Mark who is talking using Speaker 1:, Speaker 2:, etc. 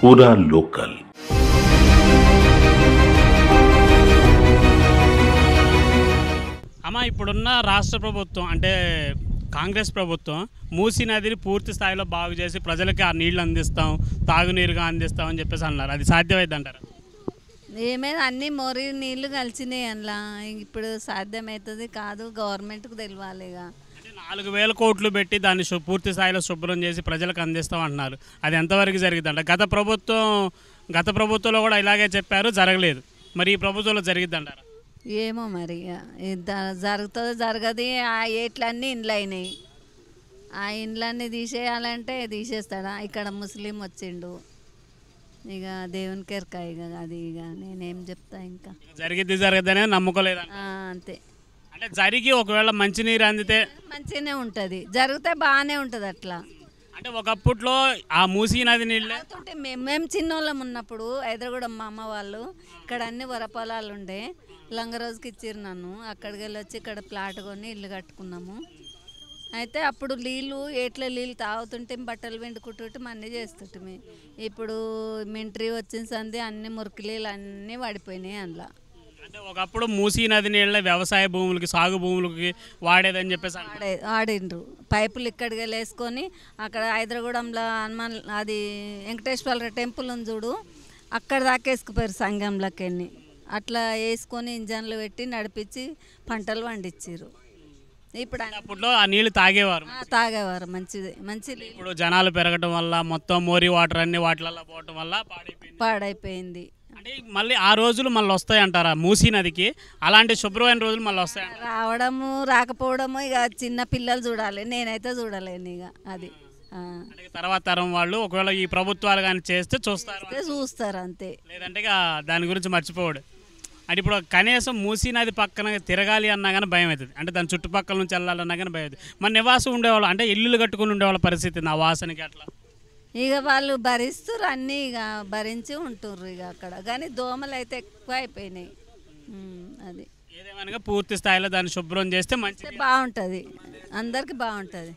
Speaker 1: पूरा लोकल।
Speaker 2: అమ్మ ఇప్పుడున్న రాష్ట్ర ప్రభుత్వం అంటే కాంగ్రెస్ ప్రభుత్వం మూసీ నదిని పూర్తి స్థాయిలో బాగు చేసి ప్రజలకి ఆ నీళ్లు అందిస్తాం, తాగునీరుగా అందిస్తాం అని చెప్పేసి అన్నారు. అది సాధ్యమైంది అంటారా?
Speaker 3: ఏమైనా అన్నీ మొరి నీళ్ళు కలిసినాయి అందులో. ఇప్పుడు సాధ్యమవుతుంది కాదు, గవర్నమెంట్కి తెలియాలిగా.
Speaker 2: అంటే 4,000 కోట్లు పెట్టి దాన్ని పూర్తి స్థాయిలో శుభ్రం చేసి ప్రజలకు అందిస్తాం అంటున్నారు. అది ఎంతవరకు జరిగిద్దంట? గత ప్రభుత్వంలో కూడా ఇలాగే చెప్పారు, జరగలేదు. మరి ఈ ప్రభుత్వంలో జరిగిద్దంటారా?
Speaker 3: ఏమో మరి జరుగుతుందో జరగదు. ఆ ఏట్లన్నీ ఇండ్లు అయినాయి. ఆ ఇండ్లన్నీ తీసేయాలంటే తీసేస్తాడా? ఇక్కడ ముస్లిం వచ్చిండు, ఇక దేవునికి ఎరక. ఇక అది ఇక నేనేం చెప్తా, ఇంకా
Speaker 2: జరగదనే నమ్మకలేదు
Speaker 3: అంతే.
Speaker 2: అంటే జరిగి ఒకవేళ మంచినీరు అందితే
Speaker 3: మంచిగానే ఉంటుంది, జరిగితే బాగానే ఉంటుంది. అట్లా
Speaker 2: అంటే ఒకప్పట్లో ఆ మూసీ నది నీళ్ళు
Speaker 3: అవుతుంటే మేము చిన్నోళ్ళం ఉన్నప్పుడు హైదరాబాద్ మా అమ్మ వాళ్ళు ఇక్కడ అన్ని వరపొలాలు ఉండే. లంగరోజుకి ఇచ్చిర్రు నన్ను. అక్కడికి వెళ్ళి వచ్చి ఇక్కడ ప్లాట్ కొని ఇల్లు కట్టుకున్నాము. అయితే అప్పుడు ఏట్ల నీళ్ళు తాగుతుంటే బట్టలు పిండుకుంటుంటే అన్నీ చేస్తుంటే. ఇప్పుడు మింట్రీ వచ్చిన సంది అన్ని మురికి నీళ్ళు అన్నీ పడిపోయినాయి అందులో.
Speaker 2: అంటే ఒకప్పుడు మూసీ నది నీళ్ళ వ్యవసాయ భూములకి, సాగు భూములకి వాడేదని చెప్పేసి
Speaker 3: ఆడిండ్రు. పైపులు ఇక్కడికి వేసుకొని అక్కడ హైదరాబాద్లో హనుమాన్ అది వెంకటేశ్వర టెంపుల్ ఉంది చూడు, అక్కడ దాకా వేసుకుపోయారు సంఘంలోకి. అట్లా వేసుకొని ఇంజన్లు పెట్టి నడిపించి పంటలు పండించారు. ఇప్పుడు
Speaker 2: అప్పట్లో ఆ నీళ్ళు
Speaker 3: తాగేవారు మంచిది.
Speaker 2: ఇప్పుడు జనాలు పెరగడం వల్ల మొత్తం మోరీ వాటర్ అన్ని వాటిలలో పోవటం వల్ల
Speaker 3: పాడైపోయింది.
Speaker 2: అంటే మళ్ళీ ఆ రోజులు మళ్ళీ వస్తాయి అంటారా మూసీ నదికి? అలాంటి శుభ్రమైన రోజులు మళ్ళీ వస్తాయి?
Speaker 3: రావడము రాకపోవడము ఇక చిన్న పిల్లలు చూడాలి, నేనైతే చూడలేను ఇక. అది
Speaker 2: తర్వాత తరం వాళ్ళు ఒకవేళ ఈ ప్రభుత్వాలు కానీ చేస్తే
Speaker 3: చూస్తారు అంతే,
Speaker 2: లేదంటే ఇక దాని గురించి మర్చిపోవడు. అంటే ఇప్పుడు కనీసం మూసీ నది పక్కన తిరగాలి అన్నా కానీ భయం అవుతుంది. అంటే దాని చుట్టుపక్కల నుంచి వెళ్ళాలన్నా కానీ భయం అవుతుంది. మన నివాసం ఉండేవాళ్ళు అంటే ఇల్లులు కట్టుకుని ఉండేవాళ్ళ పరిస్థితి ఆ వాసనకి అట్లా
Speaker 3: ఇక వాళ్ళు భరిస్తారు అన్నీ, ఇక భరించి ఉంటుర్రు ఇక అక్కడ. కానీ దోమలు అయితే ఎక్కువ అయిపోయినాయి. అది
Speaker 2: ఏదేమైనా పూర్తి స్థాయిలో దాన్ని శుభ్రం చేస్తే మంచిది,
Speaker 3: బాగుంటుంది, అందరికీ బాగుంటుంది.